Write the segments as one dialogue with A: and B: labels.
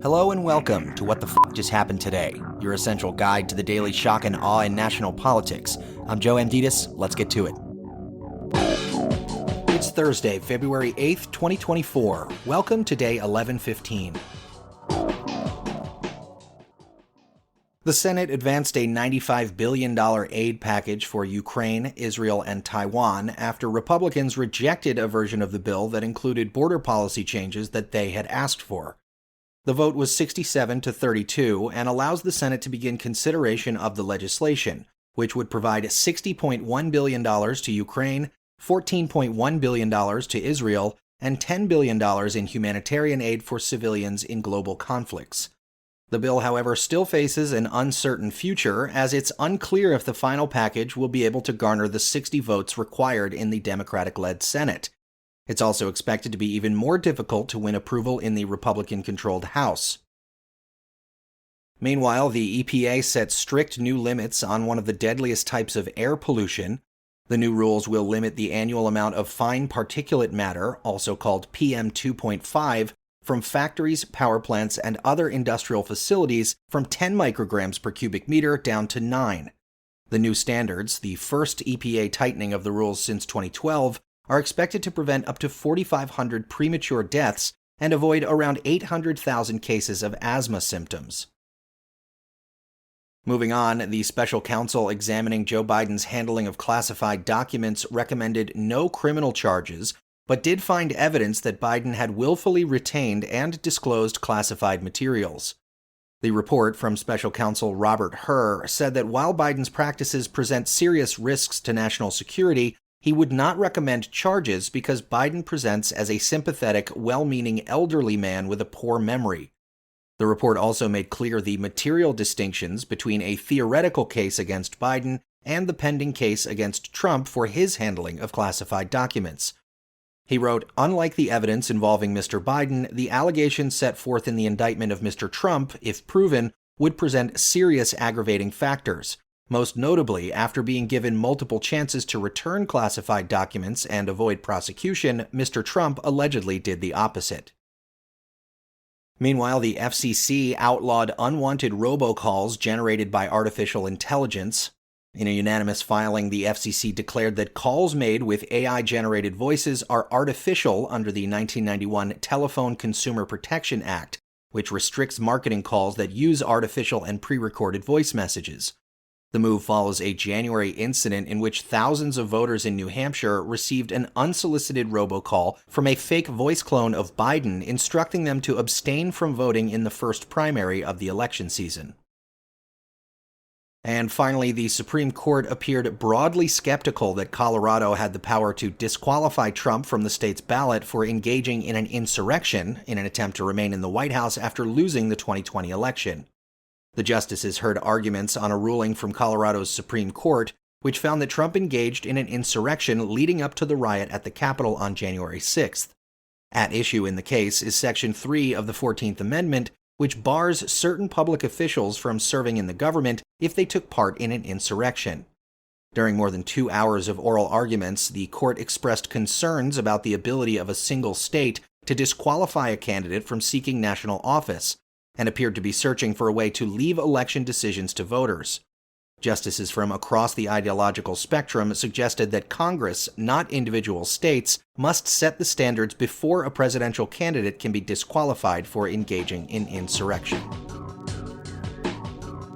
A: Hello and welcome to What the F*** Just Happened Today, your essential guide to the daily shock and awe in national politics. I'm Joe Amditis. Let's get to it. It's Thursday, February 8th, 2024. Welcome to day 1115. The Senate advanced a $95 billion aid package for Ukraine, Israel, and Taiwan after Republicans rejected a version of the bill that included border policy changes that they had asked for. The vote was 67 to 32 and allows the Senate to begin consideration of the legislation, which would provide $60.1 billion to Ukraine, $14.1 billion to Israel, and $10 billion in humanitarian aid for civilians in global conflicts. The bill, however, still faces an uncertain future, as it's unclear if the final package will be able to garner the 60 votes required in the Democratic-led Senate. It's also expected to be even more difficult to win approval in the Republican-controlled House. Meanwhile, the EPA set strict new limits on one of the deadliest types of air pollution. The new rules will limit the annual amount of fine particulate matter, also called PM 2.5, from factories, power plants, and other industrial facilities from 10 micrograms per cubic meter down to 9. The new standards, the first EPA tightening of the rules since 2012, are expected to prevent up to 4,500 premature deaths and avoid around 800,000 cases of asthma symptoms. Moving on, the special counsel examining Joe Biden's handling of classified documents recommended no criminal charges, but did find evidence that Biden had willfully retained and disclosed classified materials. The report from special counsel Robert Hur said that while Biden's practices present serious risks to national security, he would not recommend charges because Biden presents as a sympathetic, well-meaning elderly man with a poor memory. The report also made clear the material distinctions between a theoretical case against Biden and the pending case against Trump for his handling of classified documents. He wrote, "Unlike the evidence involving Mr. Biden, the allegations set forth in the indictment of Mr. Trump, if proven, would present serious aggravating factors. Most notably, after being given multiple chances to return classified documents and avoid prosecution, Mr. Trump allegedly did the opposite." Meanwhile, the FCC outlawed unwanted robocalls generated by artificial intelligence. In a unanimous filing, the FCC declared that calls made with AI-generated voices are artificial under the 1991 Telephone Consumer Protection Act, which restricts marketing calls that use artificial and pre-recorded voice messages. The move follows a January incident in which thousands of voters in New Hampshire received an unsolicited robocall from a fake voice clone of Biden instructing them to abstain from voting in the first primary of the election season. And finally, the Supreme Court appeared broadly skeptical that Colorado had the power to disqualify Trump from the state's ballot for engaging in an insurrection in an attempt to remain in the White House after losing the 2020 election. The justices heard arguments on a ruling from Colorado's Supreme Court, which found that Trump engaged in an insurrection leading up to the riot at the Capitol on January 6th. At issue in the case is Section 3 of the 14th Amendment, which bars certain public officials from serving in the government if they took part in an insurrection. During more than 2 hours of oral arguments, the court expressed concerns about the ability of a single state to disqualify a candidate from seeking national office, and appeared to be searching for a way to leave election decisions to voters. Justices from across the ideological spectrum suggested that Congress, not individual states, must set the standards before a presidential candidate can be disqualified for engaging in insurrection.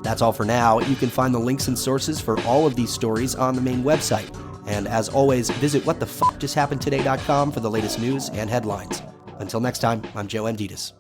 A: That's all for now. You can find the links and sources for all of these stories on the main website. And as always, visit whatthefjusthappenedtoday.com for the latest news and headlines. Until next time, I'm Joe Amditis.